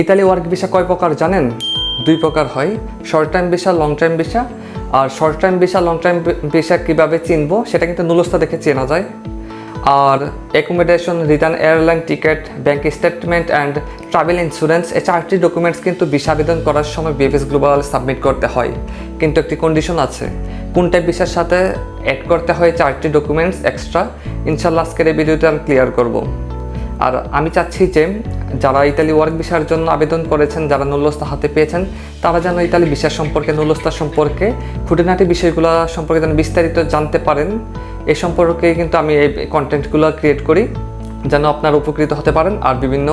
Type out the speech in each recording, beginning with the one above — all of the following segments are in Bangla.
ইতালি ওয়ার্ক ভিসা কয় প্রকার জানেন? দুই প্রকার হয়, short time visa, long time visa. আর short time visa, long time visa কীভাবে চিনবো সেটা কিন্তু নুলস্থা দেখে চেনা যায়। আর accommodation, return airline ticket, bank statement and travel insurance, এই 4টি ডকুমেন্টস কিন্তু ভিসা আবেদন করার সময় বিএফএস গ্লোবাল সাবমিট করতে হয়। কিন্তু একটি কন্ডিশন আছে, কোন টাইপ ভিসার সাথে অ্যাড করতে হয় 4টি ডকুমেন্টস এক্সট্রা। ইনশাল্লাহ আজকের এই ভিডিওতে আমি ক্লিয়ার করব। আর আমি চাচ্ছি যে যারা ইতালি ওয়ার্ক ভিসার জন্য আবেদন করেছেন, যারা নুলস্থা হাতে পেয়েছেন, তারা যেন ইতালি ভিসা সম্পর্কে, নুলস্থা সম্পর্কে, খুঁটিনাটি বিষয়গুলো সম্পর্কে যেন বিস্তারিত জানতে পারেন। এই সম্পর্কে কিন্তু আমি এই কন্টেন্টগুলো ক্রিয়েট করি যেন আপনারা উপকৃত হতে পারেন আর বিভিন্ন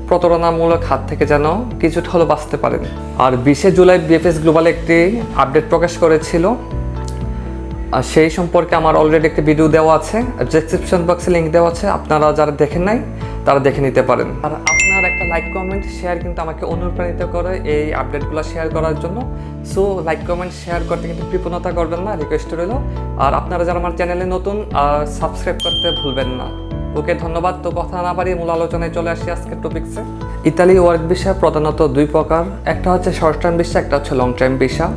প্রতারণামূলক হাত থেকে যেন কিছুটা হলেও বাঁচতে পারেন। আর 20 জুলাই বিএফএস গ্লোবাল একটি আপডেট প্রকাশ করেছিল, আর সেই সম্পর্কে আমার অলরেডি একটি ভিডিও দেওয়া আছে, ডেসক্রিপশন বক্সে লিঙ্ক দেওয়া আছে, আপনারা যারা দেখেন নাই তারা দেখে নিতে পারেন। আর আপনার একটা লাইক, কমেন্ট, শেয়ার কিন্তু আমাকে অনুপ্রাণিত করে এই আপডেটগুলো শেয়ার করার জন্য। সো লাইক, কমেন্ট, শেয়ার করতে কিন্তু কৃপণতা করবেন না, রিকোয়েস্ট রইল। আর আপনারা যারা আমার চ্যানেলে নতুন, সাবস্ক্রাইব করতে ভুলবেন না। ওকে, ধন্যবাদ। তো কথা না বাড়িয়ে মূল আলোচনায় চলে আসি আজকের টপিকসে। ইতালি ওয়ার্ক ভিসা প্রধানত দুই প্রকার, একটা হচ্ছে শর্ট টাইম ভিসা, একটা হচ্ছে লং টাইম ভিসা।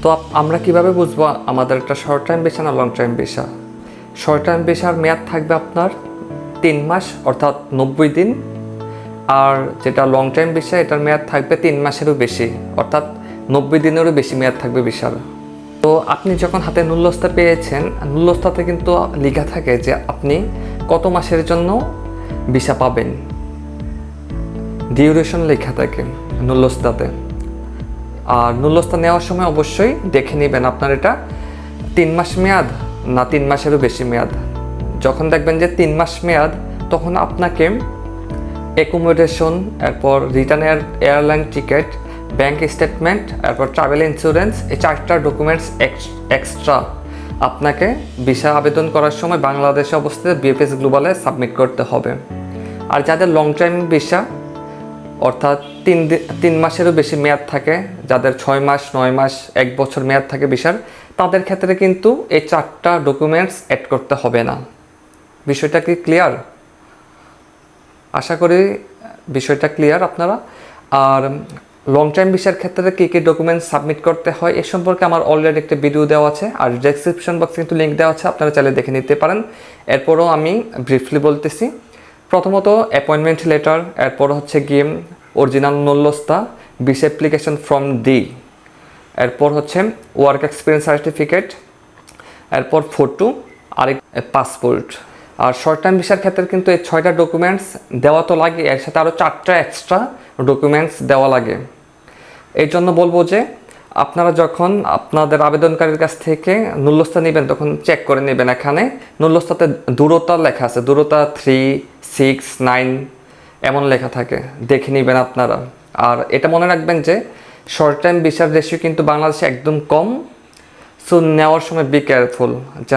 তো আমরা কিভাবে বুঝবো আমাদের একটা শর্ট টাইম ভিসা না long time visa? Short time ভিসার মেয়াদ থাকবে আপনার 3 মাস অর্থাৎ 90 দিন। আর যেটা লং টাইম ভিসা, এটার মেয়াদ থাকবে 3 মাসেরও বেশি অর্থাৎ 90 দিনেরও বেশি মেয়াদ থাকবে ভিসার। তো আপনি যখন হাতে নুলস্থা পেয়েছেন, নুলস্থাতে কিন্তু লেখা থাকে যে আপনি কত মাসের জন্য ভিসা পাবেন, ডিউরেশন লেখা থাকে নুলস্থাতে। আর নুলস্থা নেওয়ার সময় অবশ্যই দেখে নেবেন আপনার এটা 3 মাস মেয়াদ না 3 মাসেরও বেশি মেয়াদ। যখন দেখবেন যে 3 মাস মেয়াদ, তখন আপনাকে অ্যাকোমোডেশন, এরপর return airline ticket, bank statement, এরপর ট্রাভেল ইন্স্যুরেন্স, এই 4টা ডকুমেন্টস এক্সট্রা আপনাকে ভিসা আবেদন করার সময় বাংলাদেশে অবস্থিত বিএফএস গ্লোবালে সাবমিট করতে হবে। আর যাদের লং টাইম ভিসা অর্থাৎ 3 মাসেরও বেশি মেয়াদ থাকে, যাদের 6 মাস, 9 মাস, 1 বছর মেয়াদ থাকে ভিসার, তাদের ক্ষেত্রে কিন্তু এই 4টা ডকুমেন্টস অ্যাড করতে হবে না। বিষয়টা কি ক্লিয়ার? আশা করি বিষয়টা ক্লিয়ার আপনারা। আর লং টাইম ভিসার ক্ষেত্রে কী কী ডকুমেন্টস সাবমিট করতে হয় এ সম্পর্কে আমার অলরেডি একটা ভিডিও দেওয়া আছে, আর ডেসক্রিপশন বক্সে কিন্তু লিঙ্ক দেওয়া আছে, আপনারা চাইলে দেখে নিতে পারেন। এরপরও আমি ব্রিফলি বলতেছি। প্রথমত অ্যাপয়েন্টমেন্ট লেটার, এরপর হচ্ছে গিয়ে অরিজিনাল নুলস্থা, ভিসা অ্যাপ্লিকেশন ফর্ম ডি, এরপর হচ্ছে ওয়ার্ক এক্সপিরিয়েন্স সার্টিফিকেট, এরপর ফটো আর পাসপোর্ট। আর শর্ট টাইম ভিসার ক্ষেত্রে কিন্তু এই 6টা ডকুমেন্টস দেওয়া তো লাগে, এর সাথে আরও 4টা এক্সট্রা ডকুমেন্টস দেওয়া লাগে। এই জন্য বলবো যে আপনারা যখন আপনাদের আবেদনকারীর কাছ থেকে নুলস্থা নেবেন, তখন চেক করে নেবেন। এখানে নুলস্থাতে দূরতা লেখা আছে, দূরতা 3, 6, 9 এমন লেখা থাকে, দেখে নেবেন আপনারা। আর এটা মনে রাখবেন যে শর্ট টাইম ভিসার রেশিও কিন্তু বাংলাদেশে একদম কম। সো নেওয়ার সময় বি কেয়ারফুল যেন